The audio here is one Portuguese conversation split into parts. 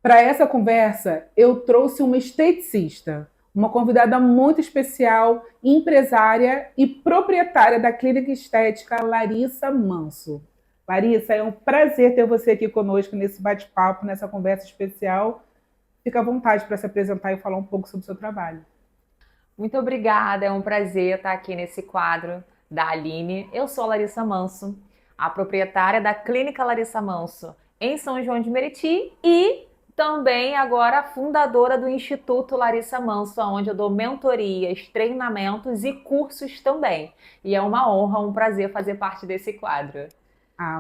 Para essa conversa, eu trouxe uma esteticista, uma convidada muito especial, empresária e proprietária da clínica estética Larissa Manso. Larissa, é um prazer ter você aqui conosco nesse bate-papo, nessa conversa especial. Fica à vontade para se apresentar e falar um pouco sobre o seu trabalho. Muito obrigada, é um prazer estar aqui nesse quadro da Aline. Eu sou a Larissa Manso, a proprietária da Clínica Larissa Manso em São João de Meriti e também agora a fundadora do Instituto Larissa Manso, onde eu dou mentorias, treinamentos e cursos também. E é uma honra, um prazer fazer parte desse quadro.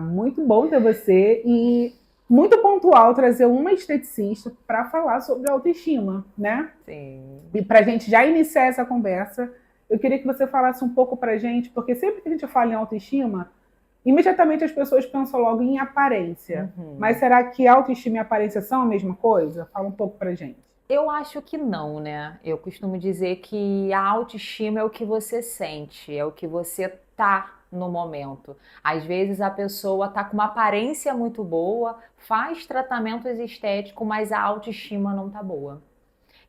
Muito bom ter você e muito pontual trazer uma esteticista para falar sobre autoestima, né? Sim. E para a gente já iniciar essa conversa, eu queria que você falasse um pouco para a gente, porque sempre que a gente fala em autoestima, imediatamente as pessoas pensam logo em aparência. Mas Uhum. será que autoestima e aparência são a mesma coisa? Fala um pouco para a gente. Eu acho que não, né? Eu costumo dizer que a autoestima é o que você sente, é o que você tá no momento. Às vezes a pessoa tá com uma aparência muito boa, faz tratamentos estéticos, mas a autoestima não tá boa.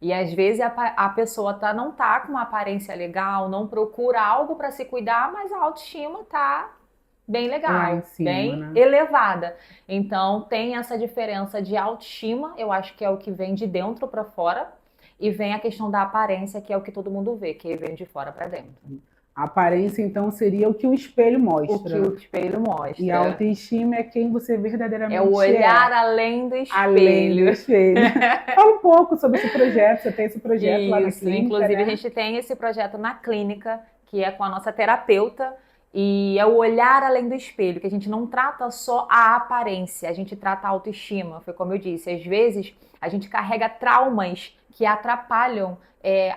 E às vezes a pessoa não tá com uma aparência legal, não procura algo para se cuidar, mas a autoestima tá bem Lá em legal, cima, bem né? elevada. Então tem essa diferença de autoestima, eu acho que é o que vem de dentro para fora, e vem a questão da aparência, que é o que todo mundo vê, que vem de fora para dentro. A aparência, então, seria o que o espelho O que mostra. o espelho E a mostra. autoestima é quem você É o verdadeiramente é, olhar além do além do espelho. espelho. Fala um pouco sobre esse projeto. Você tem esse projeto lá na Isso, clínica, inclusive a né? gente tem esse projeto na clínica, que é com a nossa terapeuta, e é o olhar além do espelho, que a gente não trata só a aparência, a gente trata a autoestima, foi como eu disse, às vezes a gente carrega traumas que atrapalham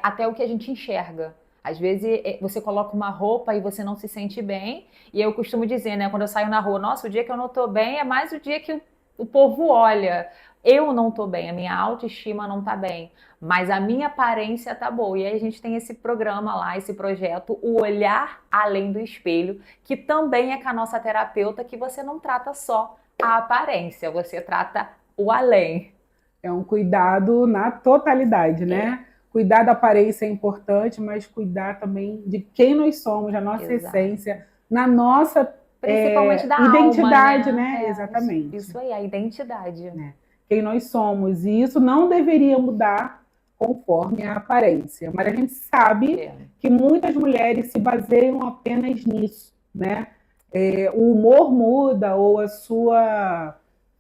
até o que a gente enxerga. Às vezes você coloca uma roupa e você não se sente bem, e eu costumo dizer, né, quando eu saio na rua, nossa, o dia que eu não tô bem é mais o dia que o povo olha. Eu não tô bem, a minha autoestima não tá bem, mas a minha aparência tá boa. E aí a gente tem esse programa lá, esse projeto, o Olhar Além do Espelho, que também é com a nossa terapeuta, que você não trata só a aparência, você trata o além. É um cuidado na totalidade, É, né? Cuidar da aparência é importante, mas cuidar também de quem nós somos, da nossa exato. essência, na nossa Principalmente da alma, identidade, né? né? É, isso, Exatamente. isso aí, a identidade. Né? Quem nós somos. E isso não deveria mudar conforme a aparência. Mas a gente sabe É. que muitas mulheres se baseiam apenas nisso, né? O humor muda ou a sua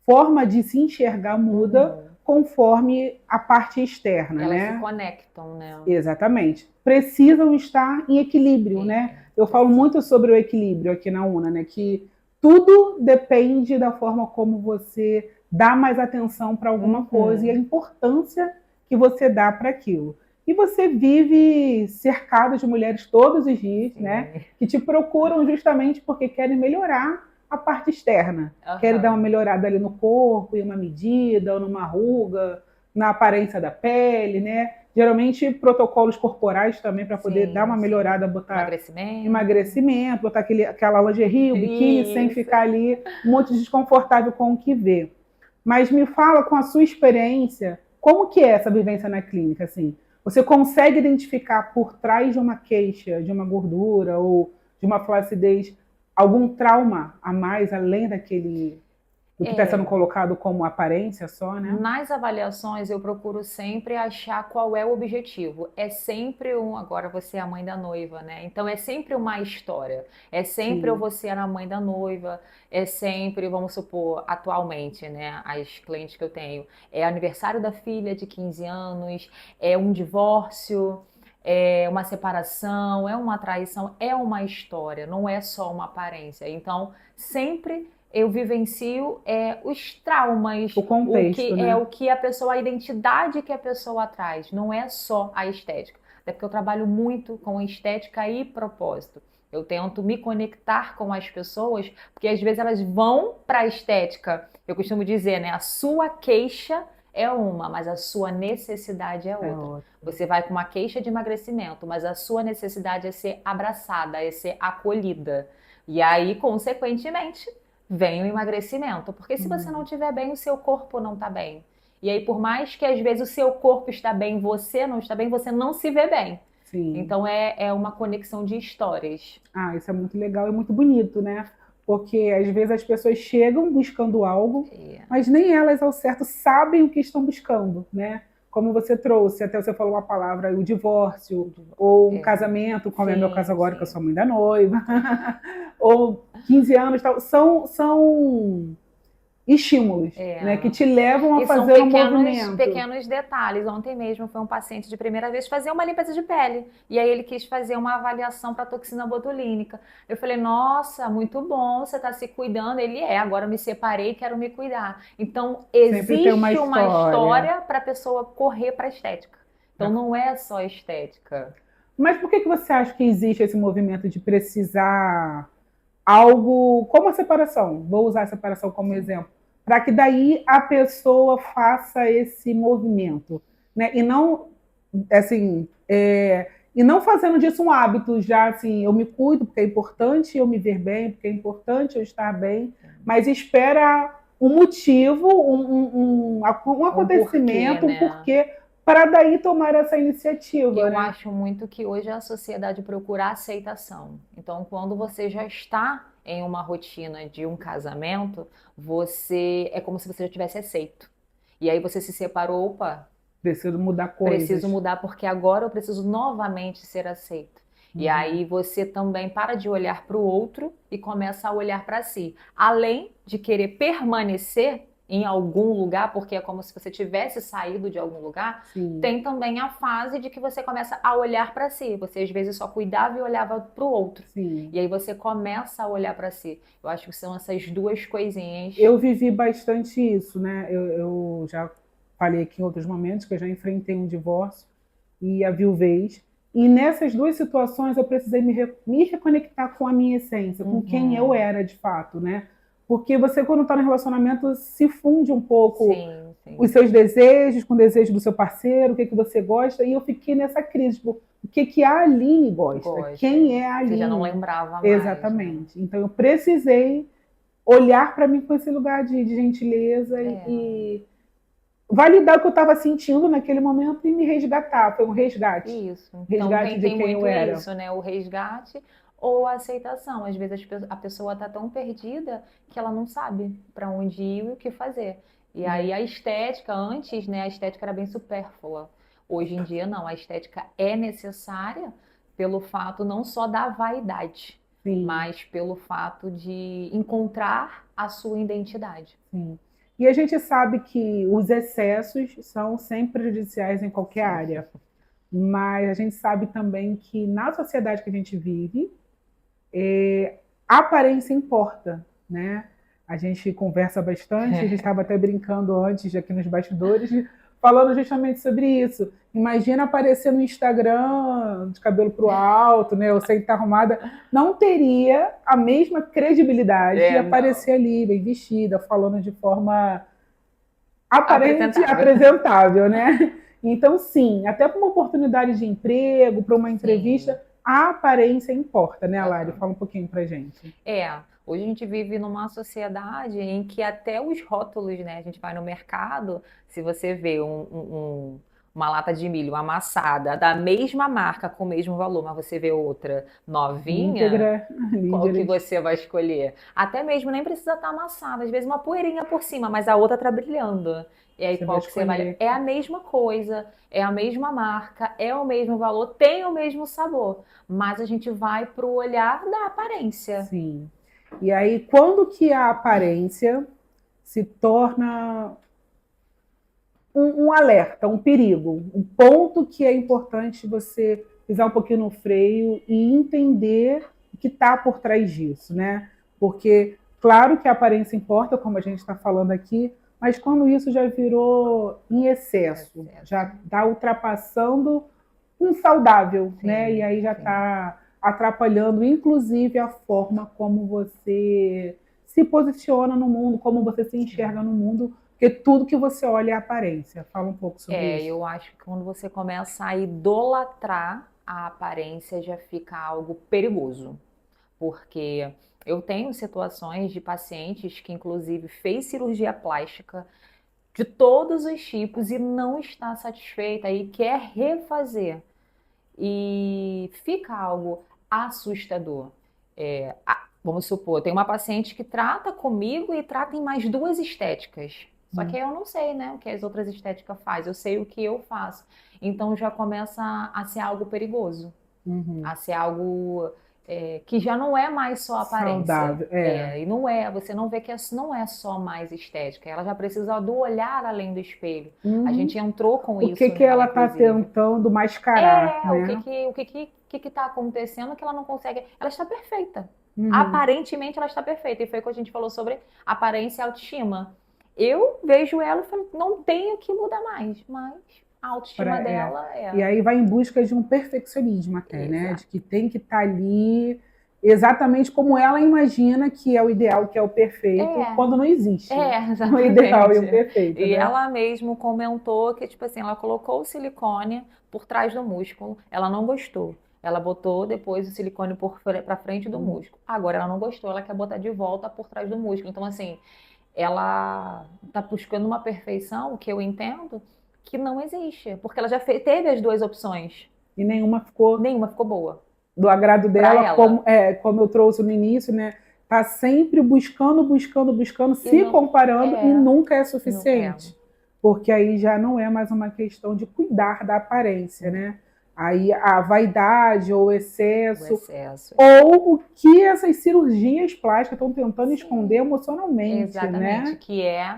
forma de se enxergar muda Uhum. conforme a parte externa, Elas se né? conectam, né? Exatamente. Precisam estar em equilíbrio, né? É, Eu falo precisa. muito sobre o equilíbrio aqui na UNA, né? Que tudo depende da forma como você dá mais atenção para alguma coisa e a Uhum. importância que você dá para aquilo. E você vive cercado de mulheres todos os dias, né? Sim. Que te procuram justamente porque querem melhorar a parte externa. Querem dar uma Aham. melhorada ali no corpo, em uma medida, ou numa ruga, na aparência da pele, né? Geralmente protocolos corporais também para poder dar Sim, uma sim. melhorada, botar Emagrecimento. emagrecimento, botar aquela lingerie, o biquíni, sem Isso. ficar ali muito desconfortável com o que vê. Mas me fala com a sua experiência, como que é essa vivência na clínica, assim? Você consegue identificar por trás de uma queixa, de uma gordura ou de uma flacidez, algum trauma a mais, além daquele do que está sendo É, colocado como aparência só, né? nas avaliações eu procuro sempre achar qual é o objetivo. É sempre agora você é a mãe da noiva, né? Então é sempre uma história. É sempre eu Sim. vou ser a mãe da noiva, é sempre, vamos supor, atualmente, né, as clientes que eu tenho, é aniversário da filha de 15 anos, é um divórcio, é uma separação, é uma traição, é uma história, não é só uma aparência. Então, sempre eu vivencio os O traumas, contexto, né? o que a pessoa, a identidade que a pessoa traz, não é só a estética. Até porque eu trabalho muito com estética e propósito. Eu tento me conectar com as pessoas, porque às vezes elas vão para a estética. Eu costumo dizer, né? A sua queixa é uma, mas a sua necessidade é É outra. ótimo. Você vai com uma queixa de emagrecimento, mas a sua necessidade é ser abraçada, é ser acolhida. E aí, consequentemente, vem o emagrecimento. Porque se você não estiver bem, o seu corpo não está bem. E aí, por mais que às vezes o seu corpo está bem, você não está bem, você não se vê bem. Sim. Então é uma conexão de histórias. Ah, isso é muito legal e muito bonito, né? Porque às vezes as pessoas chegam buscando algo, É. mas nem elas ao certo sabem o que estão buscando, né? Como você trouxe, até você falou uma palavra, o divórcio, ou um É. casamento, como é meu caso Sim, agora, que eu sim. sou mãe da noiva, ou 15 anos, tal, são estímulos, É. né, que te levam a E são fazer um movimento. pequenos detalhes. Ontem mesmo foi um paciente de primeira vez fazer uma limpeza de pele. E aí ele quis fazer uma avaliação para toxina botulínica. Eu falei, nossa, muito bom, você está se cuidando. Ele agora eu me separei, quero me cuidar. Então, Sempre tem uma existe uma história. história para a pessoa correr para a estética. Então, não é só estética. Mas por que você acha que existe esse movimento de precisar algo como a separação? Vou usar a separação como exemplo, para que daí a pessoa faça esse movimento, né? E não assim, e não fazendo disso um hábito já assim, eu me cuido porque é importante eu me ver bem, porque é importante eu estar bem, mas espera um motivo, um acontecimento, Porquê, um né? porquê para daí tomar essa iniciativa, Eu né? acho muito que hoje a sociedade procura aceitação. Então, quando você já está em uma rotina de um casamento, você é como se você já tivesse aceito. E aí você se separou, opa, Preciso mudar preciso coisas. mudar porque agora eu preciso novamente ser aceito. E Uhum. aí você também para de olhar para o outro e começa a olhar para si. Além de querer permanecer em algum lugar, porque é como se você tivesse saído de algum lugar, Sim, tem também a fase de que você começa a olhar para si. Você às vezes só cuidava e olhava para o outro. sim. E aí você começa a olhar para si. Eu acho que são essas duas coisinhas. Eu vivi bastante isso, né? Eu já falei aqui em outros momentos que eu já enfrentei um divórcio e a viuvez. E nessas duas situações eu precisei me reconectar com a minha essência, com quem eu Uhum. era de fato, né? Porque você, quando está no relacionamento, se funde um pouco Sim, sim. os seus desejos com o desejo do seu parceiro, o que, que você gosta, e eu fiquei nessa crise, tipo, o que, que a Aline gosta? Gosta. Quem é a Você já não Aline? lembrava mais, né? Exatamente. Então eu precisei olhar para mim com esse lugar de gentileza É, e validar o que eu estava sentindo naquele momento e me resgatar. Foi um resgate. isso. Então Resgate de tem quem eu muito era. isso, né? O resgate ou a aceitação. Às vezes a pessoa tá tão perdida que ela não sabe para onde ir e o que fazer. E aí a estética, antes, né, a estética era bem supérflua. Hoje em dia não, a estética é necessária pelo fato não só da vaidade, Sim, mas pelo fato de encontrar a sua identidade. sim. E a gente sabe que os excessos são sempre prejudiciais em qualquer área. Mas a gente sabe também que na sociedade que a gente vive, a aparência importa, né? A gente conversa bastante, a gente estava até brincando antes aqui nos bastidores, falando justamente sobre isso. Imagina aparecer no Instagram de cabelo para o alto, né? Ou sem estar arrumada, não teria a mesma credibilidade de É, aparecer não. ali, bem vestida, falando de forma aparente e Apresentável. apresentável, né? Então, sim, até para uma oportunidade de emprego, para uma Sim. entrevista, a aparência importa, né, Lari? Aham. Fala um pouquinho pra gente. Hoje a gente vive numa sociedade em que até os rótulos, né? A gente vai no mercado, se você vê uma lata de milho amassada da mesma marca com o mesmo valor, mas você vê outra novinha, Íntegra, qual que líderes, você vai escolher? Até mesmo nem precisa estar amassada, às vezes uma poeirinha por cima, mas a outra tá brilhando. E aí você vai qual que você vai? escolher. É a mesma coisa, é a mesma marca, é o mesmo valor, tem o mesmo sabor, mas a gente vai pro olhar da aparência. Sim. E aí, quando que a aparência se torna um alerta, um perigo, um ponto que é importante você pisar um pouquinho no freio e entender o que está por trás disso, né? Porque, claro que a aparência importa, como a gente está falando aqui, mas quando isso já virou em excesso, Excesso. já está ultrapassando um saudável, né? E Sim, aí já sim. está atrapalhando, inclusive, a forma como você se posiciona no mundo, como você se enxerga Sim. no mundo, porque tudo que você olha é aparência. Fala um pouco sobre isso. Eu acho que quando você começa a idolatrar a aparência, já fica algo perigoso. Porque eu tenho situações de pacientes que, inclusive, fez cirurgia plástica de todos os tipos e não está satisfeita e quer refazer. E fica algo assustador. Vamos supor, tem uma paciente que trata comigo e trata em mais duas estéticas. Só que eu não sei, né, o que as outras estéticas fazem, eu sei o que eu faço. Então já começa a ser algo perigoso, a ser algo que já não é mais só aparência. Saudável, E não é, você não vê que não é só mais estética, ela já precisa do olhar além do espelho. A gente entrou com isso O que nela, ela está inclusive. tentando mascarar, O né? que está acontecendo que ela não consegue. Ela está perfeita. Aparentemente ela está perfeita. E foi o que a gente falou sobre aparência e autoestima. Eu vejo ela e falo, não tenho que mudar mais, mas a autoestima dela E aí vai em busca de um perfeccionismo até, né? De que tem que estar ali exatamente como ela imagina que é o ideal, que é o perfeito, quando não existe. Exatamente. O ideal e o perfeito. E né? ela mesmo comentou que, tipo assim, ela colocou o silicone por trás do músculo, ela não gostou. Ela botou depois o silicone para frente do músculo. Agora ela não gostou, ela quer botar de volta por trás do músculo. Então, assim, ela está buscando uma perfeição, que eu entendo, que não existe. Porque ela já teve as duas opções. E nenhuma ficou boa. Do agrado dela, como eu trouxe no início, né? Tá sempre buscando, se comparando e nunca é suficiente. Porque aí já não é mais uma questão de cuidar da aparência, né? Aí a vaidade ou o excesso. Ou o que essas cirurgias plásticas estão tentando esconder emocionalmente. Exatamente, né? que é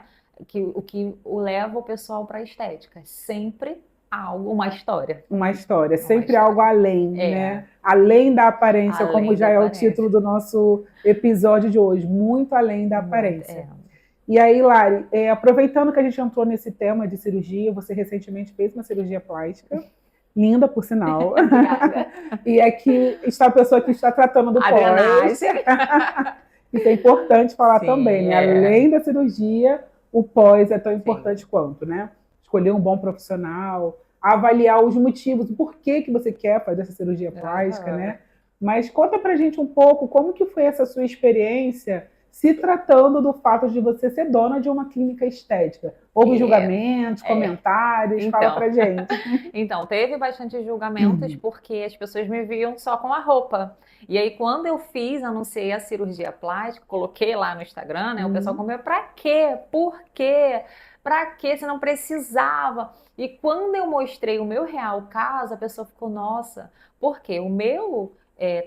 o que leva o pessoal para a estética. Sempre algo, uma história. Sempre algo além, né? Além da aparência, como já é o título do nosso episódio de hoje. Muito além da aparência. E aí, Lari, aproveitando que a gente entrou nesse tema de cirurgia, você recentemente fez uma cirurgia plástica. Linda, por sinal. E aqui está a pessoa que está tratando do pós. Isso é importante falar também, né? Além da cirurgia, o pós é tão importante quanto, né? Escolher um bom profissional, avaliar os motivos, o porquê que você quer fazer essa cirurgia plástica, né? Mas conta pra gente um pouco como que foi essa sua experiência se tratando do fato de você ser dona de uma clínica estética. Houve julgamentos, comentários? Fala pra gente. Então, teve bastante julgamentos porque as pessoas me viam só com a roupa. E aí, quando eu anunciei a cirurgia plástica, coloquei lá no Instagram, né? O pessoal comentou, pra quê? Por quê? Pra quê? Você não precisava. E quando eu mostrei o meu real caso, a pessoa ficou, nossa, porque o meu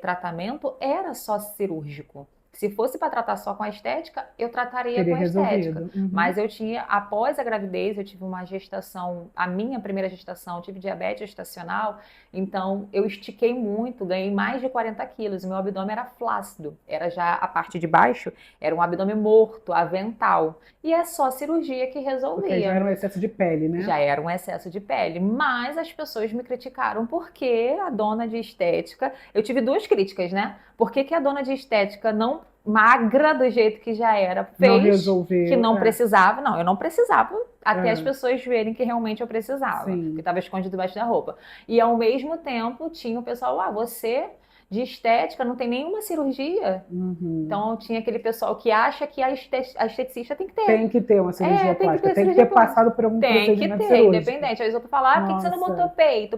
tratamento era só cirúrgico. Se fosse para tratar só com a estética, eu trataria com a estética. Mas eu tinha, após a gravidez, eu tive uma gestação, a minha primeira gestação, eu tive diabetes gestacional, então eu estiquei muito, ganhei mais de 40 quilos, e meu abdômen era flácido, era já a parte de baixo, era um abdômen morto, avental. E é só cirurgia que resolvia. Porque já era um excesso de pele, né? Já era um excesso de pele, mas as pessoas me criticaram porque a dona de estética, eu tive duas críticas, né? Por que a dona de estética não magra do jeito que já era fez, não resolveu, que não precisava? Não, eu não precisava até as pessoas verem que realmente eu precisava, que estava escondido debaixo da roupa. E ao mesmo tempo tinha o pessoal, você de estética não tem nenhuma cirurgia. Então tinha aquele pessoal que acha que a esteticista tem que ter. Tem que ter uma cirurgia plástica, tem que ter passado por algum procedimento cirúrgico. Tem que ter, independente. Às vezes eu falo, por que você não botou peito?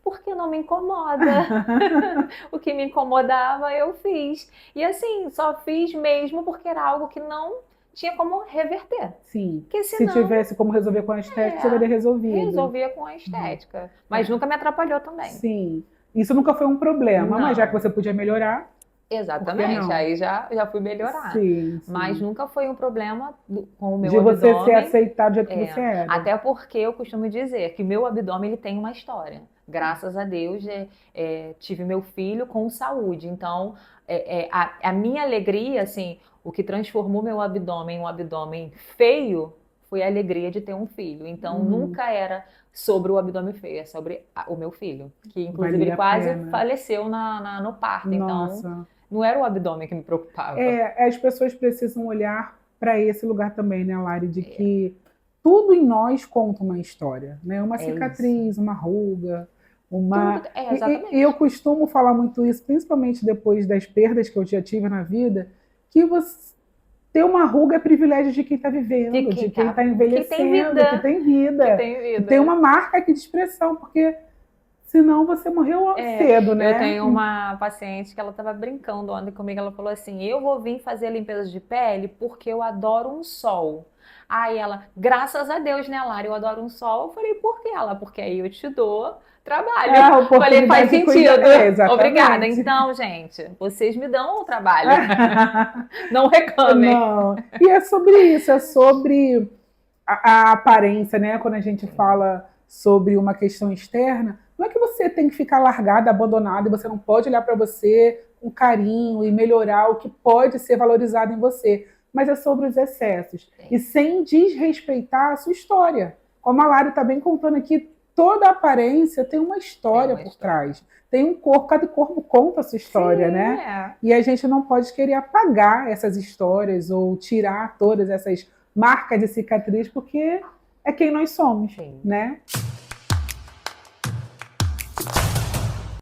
Porque não me incomoda. O que me incomodava eu fiz. E assim, só fiz mesmo porque era algo que não tinha como reverter. Sim. Senão, se tivesse como resolver com a estética, você teria resolvido. Resolvia com a estética. Mas nunca me atrapalhou também. Sim. Isso nunca foi um problema, mas já que você podia melhorar. Exatamente, aí já fui melhorar. Sim. Mas nunca foi um problema com o meu abdômen. De você ser aceitado do jeito que você era. Até porque eu costumo dizer que meu abdômen ele tem uma história. Graças a Deus, tive meu filho com saúde. Então, a minha alegria, assim, o que transformou meu abdômen em um abdômen feio foi a alegria de ter um filho. Então, nunca era sobre o abdômen feio, é sobre o meu filho. Que, inclusive, ele quase faleceu no parto. Nossa. Então, não era o abdômen que me preocupava. As pessoas precisam olhar para esse lugar também, né, Lari? De que tudo em nós conta uma história, né? Uma cicatriz, uma ruga, exatamente. E eu costumo falar muito isso, principalmente depois das perdas que eu já tive na vida, que ter uma ruga é privilégio de quem está vivendo, de quem está envelhecendo, que tem vida. Que tem vida. Tem uma marca aqui de expressão, porque senão você morreu cedo, né? Eu tenho uma paciente que ela estava brincando ontem comigo, ela falou assim, eu vou vir fazer a limpeza de pele porque eu adoro um sol. Aí ela, graças a Deus, né, Lara, eu adoro um sol. Eu falei, por que ela? Porque aí eu te dou trabalho. Falei, faz sentido. Obrigada. Então, gente, vocês me dão o trabalho. Não reclamem. Não. E é sobre isso, é sobre a aparência, né? Quando a gente fala sobre uma questão externa, não é que você tem que ficar largada, abandonada, e você não pode olhar para você com carinho e melhorar o que pode ser valorizado em você, mas é sobre os excessos. E sem desrespeitar a sua história. Como a Lari está bem contando aqui, toda aparência tem uma história por trás. Tem um corpo, cada corpo conta a sua história, né? E a gente não pode querer apagar essas histórias ou tirar todas essas marcas de cicatriz, porque é quem nós somos, né?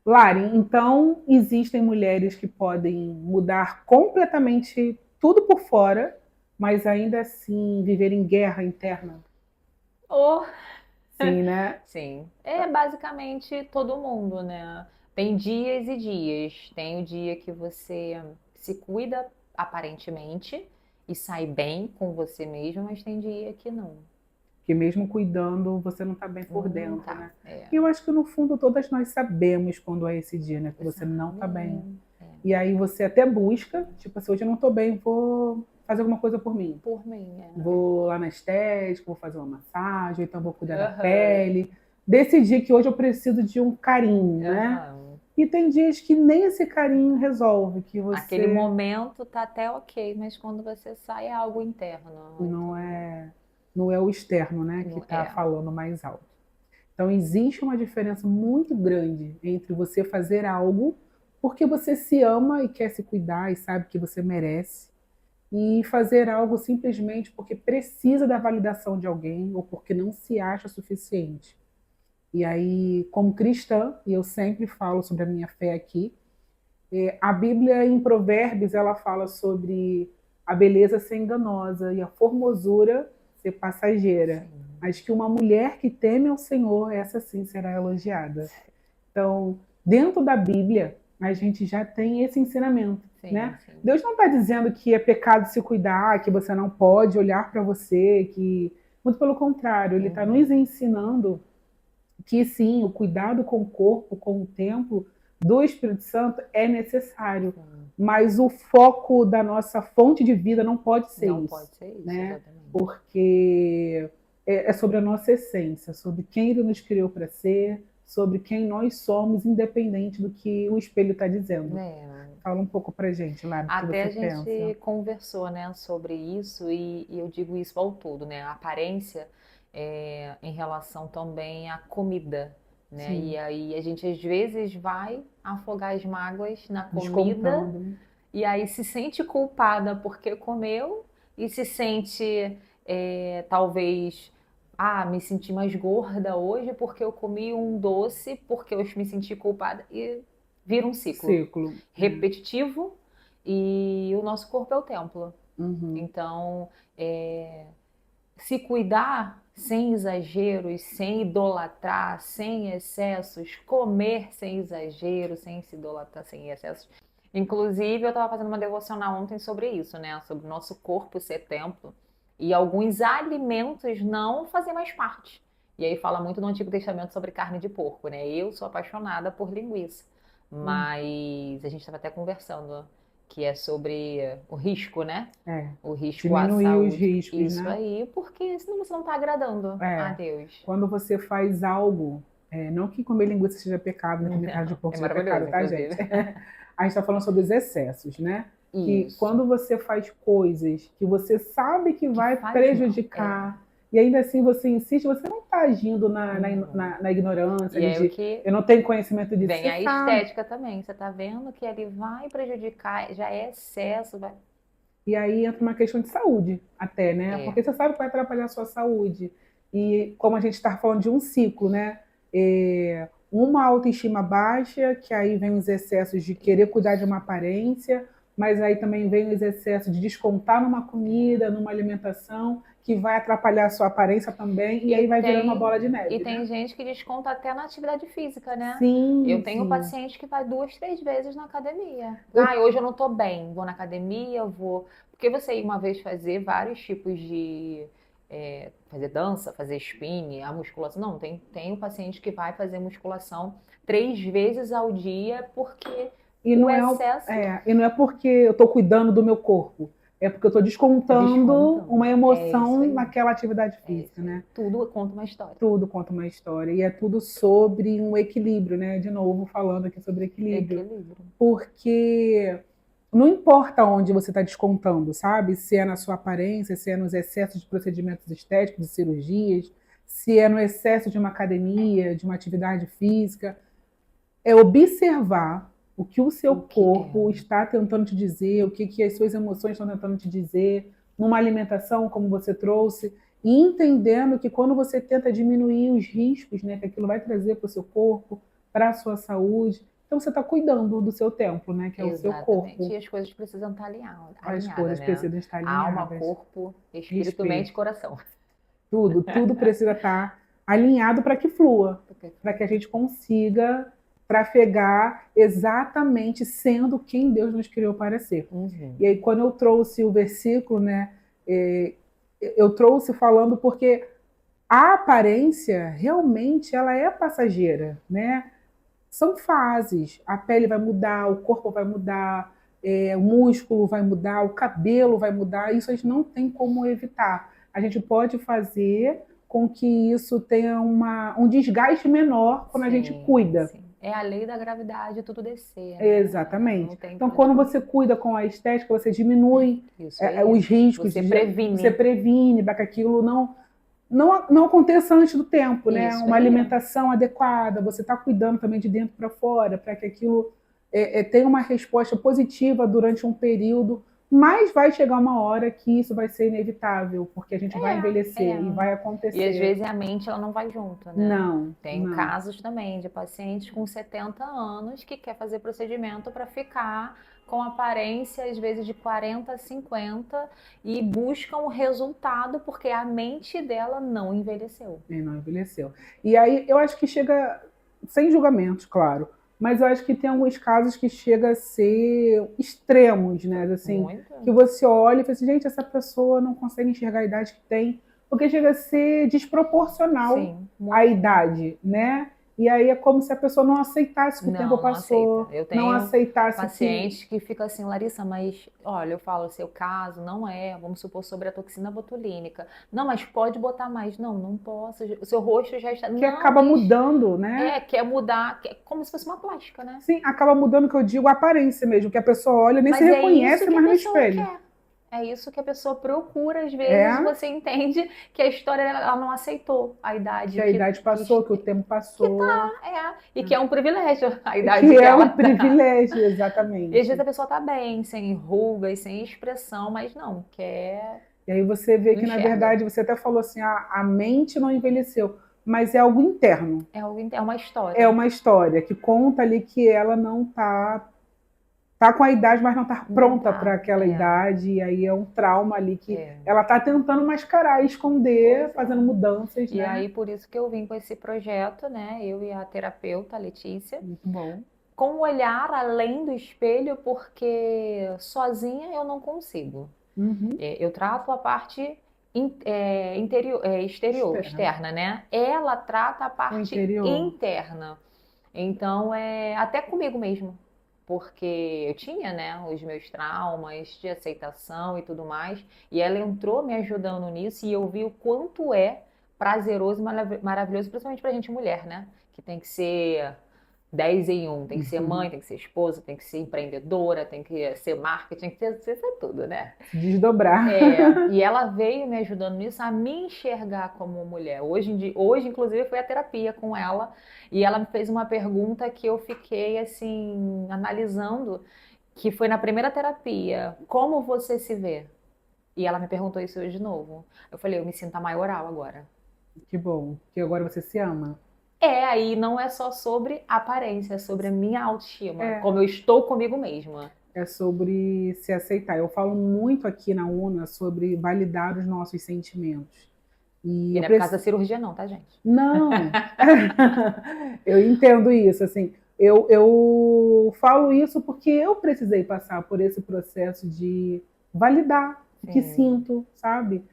Lari, então existem mulheres que podem mudar completamente tudo por fora, mas ainda assim viver em guerra interna? Sim, né? Sim. É basicamente todo mundo, né? Tem dias e dias. Tem o dia que você se cuida aparentemente e sai bem com você mesmo, mas tem dia que não. Que mesmo cuidando, você não está bem por dentro, né? E eu acho que no fundo todas nós sabemos quando é esse dia, né? Que você não está bem. E aí você até busca, tipo assim, hoje eu não estou bem, vou fazer alguma coisa por mim. Vou lá na estética, vou fazer uma massagem, então vou cuidar da pele. Decidir que hoje eu preciso de um carinho, né? E tem dias que nem esse carinho resolve, que você... Aquele momento tá até ok, mas quando você sai é algo interno. Não é o externo, né, que está falando mais alto. Então existe uma diferença muito grande entre você fazer algo porque você se ama e quer se cuidar e sabe que você merece, e fazer algo simplesmente porque precisa da validação de alguém ou porque não se acha suficiente. E aí, como cristã, e eu sempre falo sobre a minha fé aqui, a Bíblia em Provérbios ela fala sobre a beleza ser enganosa e a formosura ser passageira. Mas que uma mulher que teme ao Senhor, essa sim será elogiada. Então, dentro da Bíblia, a gente já tem esse ensinamento, né? Deus não está dizendo que é pecado se cuidar, que você não pode olhar para você, que... Muito pelo contrário, Ele está nos ensinando que sim, o cuidado com o corpo, com o templo do Espírito Santo é necessário. Mas o foco da nossa fonte de vida não pode ser isso. Não pode ser isso, né? Exatamente. Porque é sobre a nossa essência, sobre quem Ele nos criou para ser, sobre quem nós somos, independente do que o espelho está dizendo. Fala um pouco pra gente, Lara, o que até você pensa. A gente conversou, né, sobre isso e eu digo isso ao todo, né? A aparência em relação também à comida, né? Sim. E aí a gente às vezes vai afogar as mágoas na comida e aí se sente culpada porque comeu e se sente talvez me senti mais gorda hoje porque eu comi um doce, porque eu me senti culpada e vira um ciclo. Repetitivo e o nosso corpo é o templo. Então, se cuidar sem exageros, sem idolatrar, sem excessos, comer sem exagero, sem se idolatrar, sem excessos. Inclusive, eu estava fazendo uma devocional ontem sobre isso, né? Sobre o nosso corpo ser templo e alguns alimentos não fazer mais parte. E aí fala muito no Antigo Testamento sobre carne de porco, né? Eu sou apaixonada por linguiça, mas a gente estava até conversando que é sobre o risco, né? O risco diminuir à saúde. Os riscos, isso, né? Aí, porque senão você não está agradando a Deus. Quando você faz algo, não que comer linguiça seja pecado, né? Comer carne de porco seja pecado, tá, gente? A gente está falando sobre os excessos, né? Que quando você faz coisas que você sabe que vai prejudicar, e ainda assim você insiste, você não está agindo na ignorância, eu não tenho conhecimento disso. Vem a estética também, você está vendo que ele vai prejudicar, já é excesso, vai... E aí entra uma questão de saúde até, né? Porque você sabe que vai atrapalhar a sua saúde. E como a gente está falando de um ciclo, né? Uma autoestima baixa, que aí vem os excessos de querer cuidar de uma aparência, mas aí também vem os excessos de descontar numa comida, numa alimentação, que vai atrapalhar a sua aparência também, e aí vai virando uma bola de E neve, tem né? gente que desconta até na atividade física, né? Eu Sim, tenho sim. paciente que vai 2, 3 vezes na academia. Eu, Ah, hoje eu não tô bem, vou na academia, vou. Porque você ir uma vez fazer vários tipos de. Fazer dança, fazer spinning, a musculação. Não, tem o paciente que vai fazer musculação 3 vezes ao dia, porque e o não é, excesso e não é porque eu estou cuidando do meu corpo, é porque eu estou descontando descontam. uma É isso emoção aí. naquela atividade É física, isso aí. né? Tudo conta uma história. Tudo conta uma história e é tudo sobre um equilíbrio, né? De novo, falando aqui sobre equilíbrio, Equilíbrio. porque não importa onde você está descontando, sabe? Se é na sua aparência, se é nos excessos de procedimentos estéticos, de cirurgias, se é no excesso de uma academia, de uma atividade física, é observar o que o seu O que é? corpo está tentando te dizer, o que as suas emoções estão tentando te dizer, numa alimentação, como você trouxe, e entendendo que quando você tenta diminuir os riscos, né, que aquilo vai trazer para o seu corpo, para a sua saúde, então você está cuidando do seu templo, né, que é o seu Exatamente. corpo. E as coisas precisam estar As alinhadas, cores né? precisam estar Alma, alinhadas, corpo, espírito, mente espírito. e coração. Tudo precisa estar alinhado para que flua, Porque- para que a gente consiga trafegar exatamente sendo quem Deus nos criou para ser. Uhum. E aí, quando eu trouxe o versículo, né, eu trouxe falando porque a aparência realmente ela é passageira, né? São fases. A pele vai mudar, o corpo vai mudar, o músculo vai mudar, o cabelo vai mudar. Isso a gente não tem como evitar. A gente pode fazer com que isso tenha um desgaste menor quando a gente Sim, cuida. sim. É a lei da gravidade, tudo descer, né? Não Exatamente. tem Então, pra quando onde. você cuida com a estética, você diminui Isso aí. os riscos, Você você previne. previne para que aquilo não aconteça antes do tempo, né? Isso Uma aí. alimentação adequada, você está cuidando também de dentro para fora, para que aquilo tenha uma resposta positiva durante um período, mas vai chegar uma hora que isso vai ser inevitável, porque a gente vai É. envelhecer e vai E às acontecer. vezes a mente ela não vai junto, né? Não, Tem não. casos também de pacientes com 70 anos que quer fazer procedimento para ficar com aparência às vezes de 40, 50 e buscam o resultado porque a mente dela não envelheceu. E não envelheceu. E aí eu acho que chega, sem julgamentos, claro, mas eu acho que tem alguns casos que chega a ser extremos, né? Assim, Muito. que você olha e fala assim, gente, essa pessoa não consegue enxergar a idade que tem, porque chega a ser desproporcional Sim, à muito. idade, né? E aí é como se a pessoa não aceitasse que o tempo Não aceita. passou, Eu não tenho aceitasse que. pacientes que ficam assim, Larissa, mas olha, eu falo, seu caso não é, vamos supor, sobre a toxina botulínica. Não, mas pode botar mais. Não, não posso. O seu rosto já está. Que Não, acaba mas mudando, né? quer mudar, como se fosse uma plástica, né? Sim, acaba mudando o que eu digo, a aparência mesmo, que a pessoa olha, nem se Mas é isso reconhece que a mais no pessoa espelho. quer. É isso que a pessoa procura, às vezes É, você entende que a história ela não aceitou a que idade a idade passou, que o tempo que passou, tá, e que é um privilégio a idade que que é ela um tá. privilégio, E às vezes exatamente. a pessoa tá bem, sem rugas, sem expressão, mas não, quer, E aí você vê não que, na enxerga. verdade, você até falou assim, a mente não envelheceu, mas é algo interno. É uma É história. uma história que conta ali que ela não tá com a idade, mas não está Não pronta para tá. aquela idade, e aí é um trauma ali que É. ela está tentando mascarar, esconder, Pois fazendo é. mudanças, E né? aí, por isso que eu vim com esse projeto, né? Eu e a terapeuta, a Letícia, Muito bom. com um olhar além do espelho, porque sozinha eu não consigo. Uhum. Eu trato a parte exterior, Externo. externa, né? Ela trata a O parte interior. interna. Então, até comigo mesmo. Porque eu tinha, né, os meus traumas de aceitação e tudo mais. E ela entrou me ajudando nisso e eu vi o quanto é prazeroso e maravilhoso, principalmente pra gente mulher, né? Que tem que ser 10 em um. Tem que ser mãe, tem que ser esposa, tem que ser empreendedora, tem que ser marketing, tem que ser tudo, né? Se desdobrar. E ela veio me ajudando nisso a me enxergar como mulher. Hoje, inclusive, foi a terapia com ela e ela me fez uma pergunta que eu fiquei assim analisando, que foi na primeira terapia: como você se vê? E ela me perguntou isso hoje de novo. Eu falei: eu me sinto a maioral agora. Que bom, que agora você se ama. Aí não é só sobre aparência, é sobre a minha autoestima, É, como eu estou comigo mesma. é sobre se aceitar. Eu falo muito aqui na UNA sobre validar os nossos sentimentos. E não é por causa da cirurgia não, tá, gente? Não, eu entendo isso, assim, eu falo isso porque eu precisei passar por esse processo de validar o que sinto, sabe?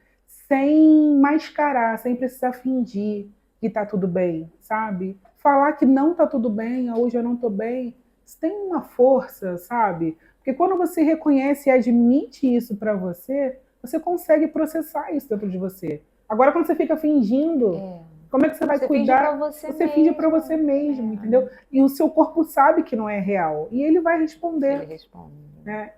Sem mascarar, sem precisar fingir que tá tudo bem, sabe? Falar que não tá tudo bem, hoje eu não tô bem, isso tem uma força, sabe? Porque quando você reconhece e admite isso para você, você consegue processar isso dentro de você. Agora, quando você fica fingindo, como é que você vai cuidar? Você finge para você mesmo, entendeu? E o seu corpo sabe que não é real. E ele vai responder. Ele responde. Né?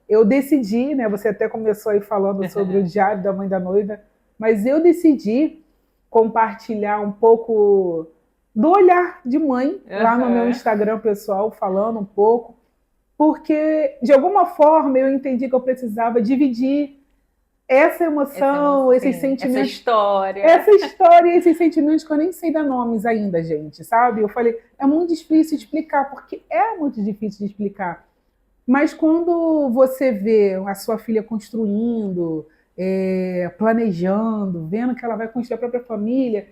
Eu decidi, né? Você até começou aí falando sobre o diário da mãe da noiva, mas eu decidi compartilhar um pouco do olhar de mãe lá no meu Instagram pessoal, falando um pouco, porque de alguma forma eu entendi que eu precisava dividir essa emoção, esses sentimentos. Essa história, esses sentimentos que eu nem sei dar nomes ainda, gente, sabe? Eu falei, é muito difícil de explicar, porque é muito difícil de explicar. Mas quando você vê a sua filha construindo, planejando, vendo que ela vai construir a própria família,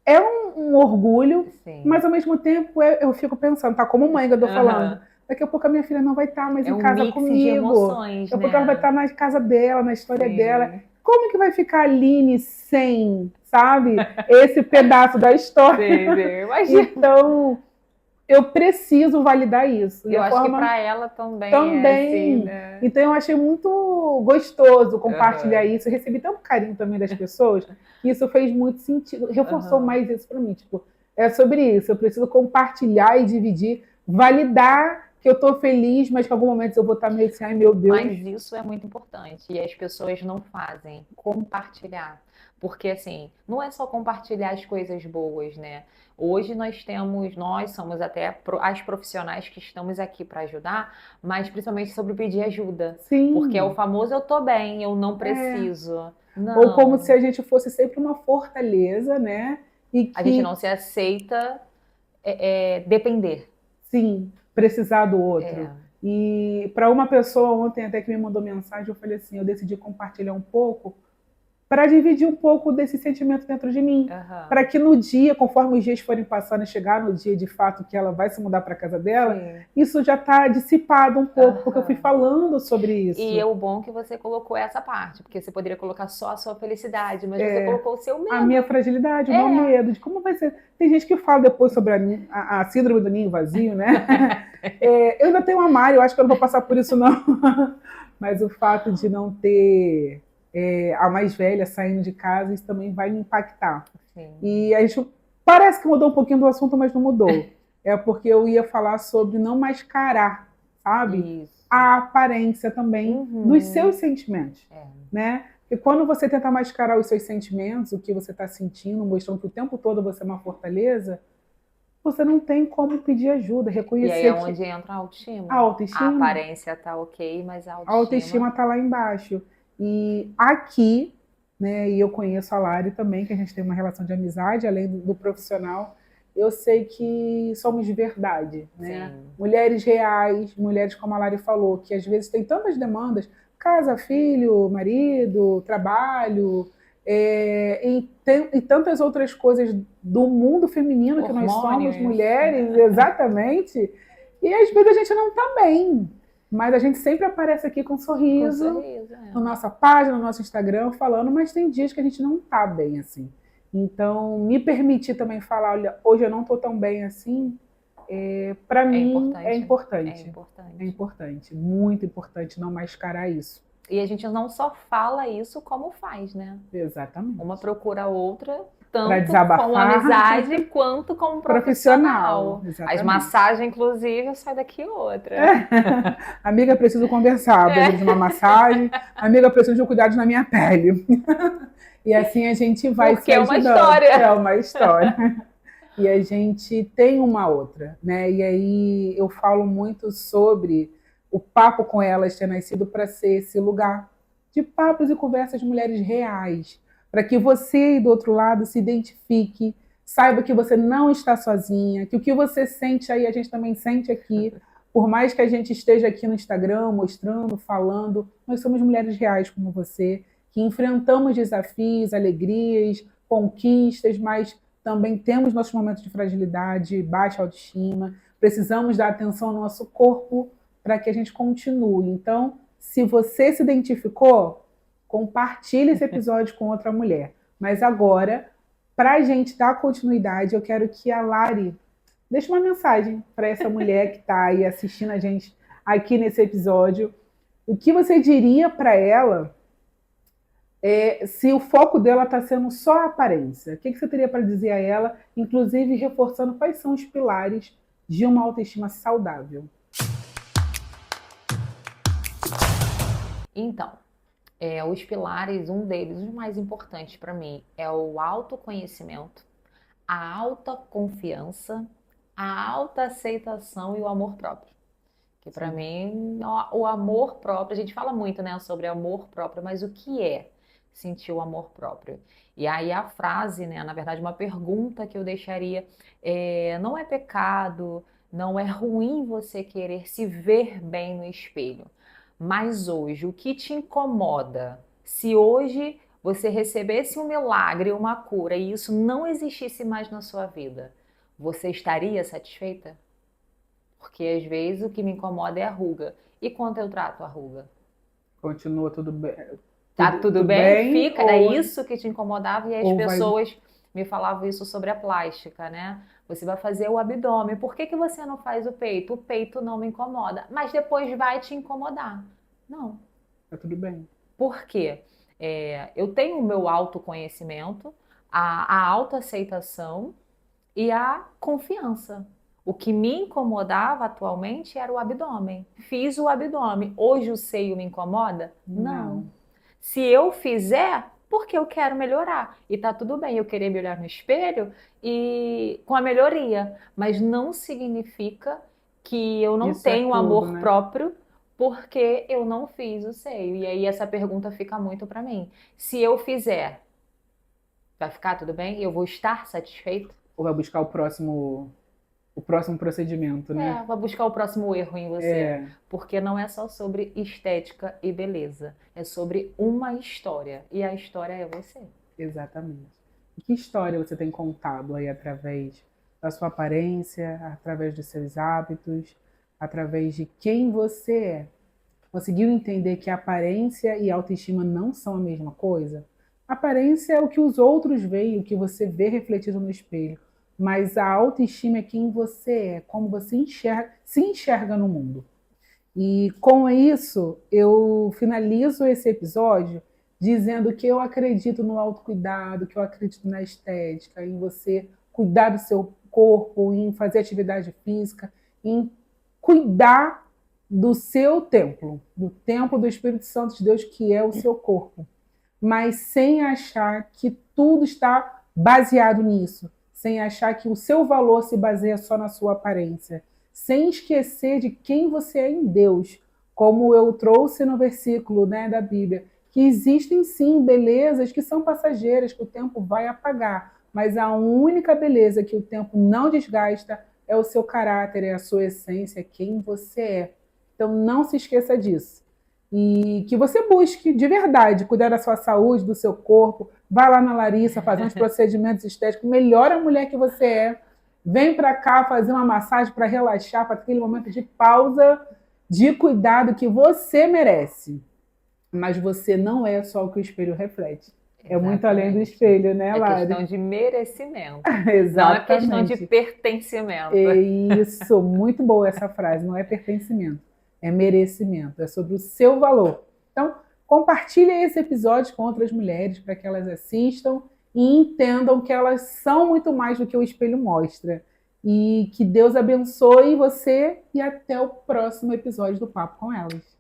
é um orgulho, mas ao mesmo tempo eu fico pensando, tá como mãe que eu tô falando. Daqui a pouco a minha filha não vai estar mais em casa comigo. De emoções, daqui a pouco ela vai estar na casa dela, na história dela. Como que vai ficar a Aline sem, sabe, esse pedaço da história? Então, eu preciso validar isso. Eu acho que para ela também. Assim, né? Então, eu achei muito gostoso compartilhar isso. Eu recebi tanto carinho também das pessoas que isso fez muito sentido. Reforçou mais isso para mim. Tipo, é sobre isso. Eu preciso compartilhar e dividir, validar que eu estou feliz, mas que em algum momento eu vou estar meio assim, ai meu Deus. Mas isso é muito importante e as pessoas não fazem, compartilhar. Porque assim, não é só compartilhar as coisas boas, né? Hoje nós somos até as profissionais que estamos aqui para ajudar, mas principalmente sobre pedir ajuda. Sim. Porque é o famoso eu tô bem, eu não preciso. Não. Ou como se a gente fosse sempre uma fortaleza, né? E que... A gente não se aceita depender. Sim, precisar do outro. E para uma pessoa ontem até que me mandou mensagem, eu falei assim, eu decidi compartilhar um pouco para dividir um pouco desse sentimento dentro de mim. Para que no dia, conforme os dias forem passando e chegar no dia de fato que ela vai se mudar para casa dela, isso já está dissipado um pouco, porque eu fui falando sobre isso. E é o bom que você colocou essa parte, porque você poderia colocar só a sua felicidade, mas você colocou o seu medo. A minha fragilidade, o meu medo, de como vai ser. Tem gente que fala depois sobre a síndrome do ninho vazio, né? Eu ainda tenho a Mari, eu acho que eu não vou passar por isso não. Mas o fato de não ter... a mais velha saindo de casa, isso também vai me impactar. Sim. E a gente parece que mudou um pouquinho do assunto, mas não mudou. É porque eu ia falar sobre não mascarar, sabe? Isso. A aparência também dos seus sentimentos. Né? Porque quando você tenta mascarar os seus sentimentos, o que você está sentindo, mostrando que o tempo todo você é uma fortaleza, você não tem como pedir ajuda, reconhecer. E aí é onde entra a autoestima. A autoestima. A aparência está ok, mas a autoestima... A autoestima está lá embaixo. E aqui, né, e eu conheço a Lari também, que a gente tem uma relação de amizade, além do profissional, eu sei que somos de verdade, né? Mulheres reais, mulheres como a Lari falou, que às vezes tem tantas demandas, casa, filho, marido, trabalho, e tantas outras coisas do mundo feminino, que nós somos mulheres, exatamente, e às vezes a gente não está bem. Mas a gente sempre aparece aqui com sorriso, na nossa página, no nosso Instagram, falando, mas tem dias que a gente não está bem assim. Então, me permitir também falar, olha, hoje eu não estou tão bem assim, para mim é importante. É importante, muito importante não mascarar isso. E a gente não só fala isso, como faz, né? Exatamente. Uma procura a outra, tanto como amizade quanto como profissional. Exatamente. As massagens, inclusive, sai daqui outra. Amiga, preciso conversar, preciso de uma massagem. Amiga, preciso de um cuidado na minha pele. E assim a gente vai se ajudando. Porque é uma história. É uma história. E a gente tem uma outra, né? E aí eu falo muito sobre o Papo com Elas ter nascido para ser esse lugar de papos e conversas de mulheres reais, para que você aí do outro lado se identifique, saiba que você não está sozinha, que o que você sente aí a gente também sente aqui, Por mais que a gente esteja aqui no Instagram mostrando, falando, nós somos mulheres reais como você, que enfrentamos desafios, alegrias, conquistas, mas também temos nossos momentos de fragilidade, baixa autoestima, precisamos dar atenção ao nosso corpo para que a gente continue. Então, se você se identificou, compartilhe esse episódio com outra mulher. Mas agora, para a gente dar continuidade, eu quero que a Lari deixe uma mensagem para essa mulher que está aí assistindo a gente aqui nesse episódio. O que você diria para ela se o foco dela está sendo só a aparência? O que você teria para dizer a ela, inclusive reforçando quais são os pilares de uma autoestima saudável? Então, os pilares, um deles, os mais importantes para mim, é o autoconhecimento, a autoconfiança, a autoaceitação e o amor próprio. Que para mim, o amor próprio, a gente fala muito, né, sobre amor próprio, mas o que é sentir o amor próprio? E aí a frase, né, na verdade uma pergunta que eu deixaria, não é pecado, não é ruim você querer se ver bem no espelho, mas hoje, o que te incomoda? Se hoje você recebesse um milagre, uma cura e isso não existisse mais na sua vida, você estaria satisfeita? Porque às vezes o que me incomoda é a ruga. E quando eu trato a ruga? Continua tudo bem? Tá tudo bem? Fica. Era ou isso que te incomodava e as pessoas me falavam isso sobre a plástica, né? Você vai fazer o abdômen. Por que você não faz o peito? O peito não me incomoda. Mas depois vai te incomodar. Não. Tá tudo bem. Por quê? Eu tenho o meu autoconhecimento, a autoaceitação e a confiança. O que me incomodava atualmente era o abdômen. Fiz o abdômen. Hoje o seio me incomoda? Não. Se eu fizer, porque eu quero melhorar. E tá tudo bem eu querer me olhar no espelho e com a melhoria. Mas não significa que eu não tenho amor próprio porque eu não fiz o seio. E aí essa pergunta fica muito para mim. Se eu fizer, vai ficar tudo bem? Eu vou estar satisfeito? Ou vai buscar o próximo procedimento, né? Vai buscar o próximo erro em você. Porque não é só sobre estética e beleza. É sobre uma história. E a história é você. Exatamente. E que história você tem contado aí através da sua aparência, através dos seus hábitos, através de quem você é? Conseguiu entender que a aparência e a autoestima não são a mesma coisa? A aparência é o que os outros veem, o que você vê refletido no espelho. Mas a autoestima é quem você é, como você se enxerga no mundo. E com isso, eu finalizo esse episódio dizendo que eu acredito no autocuidado, que eu acredito na estética, em você cuidar do seu corpo, em fazer atividade física, em cuidar do seu templo, do templo do Espírito Santo de Deus, que é o seu corpo. Mas sem achar que tudo está baseado nisso, sem achar que o seu valor se baseia só na sua aparência, sem esquecer de quem você é em Deus, como eu trouxe no versículo, né, da Bíblia, que existem sim belezas que são passageiras, que o tempo vai apagar, mas a única beleza que o tempo não desgasta é o seu caráter, é a sua essência, é quem você é. Então não se esqueça disso. E que você busque de verdade cuidar da sua saúde, do seu corpo. Vai lá na Larissa fazer uns procedimentos estéticos, melhora a mulher que você é. Vem para cá fazer uma massagem para relaxar, para aquele momento de pausa, de cuidado que você merece. Mas você não é só o que o espelho reflete. Exatamente. É muito além do espelho, né, Lari? É questão de merecimento. Exatamente. Não é questão de pertencimento. É isso, muito boa essa frase. Não é pertencimento, é merecimento. É sobre o seu valor. Então, compartilhe esse episódio com outras mulheres para que elas assistam e entendam que elas são muito mais do que o espelho mostra. E que Deus abençoe você e até o próximo episódio do Papo com Elas.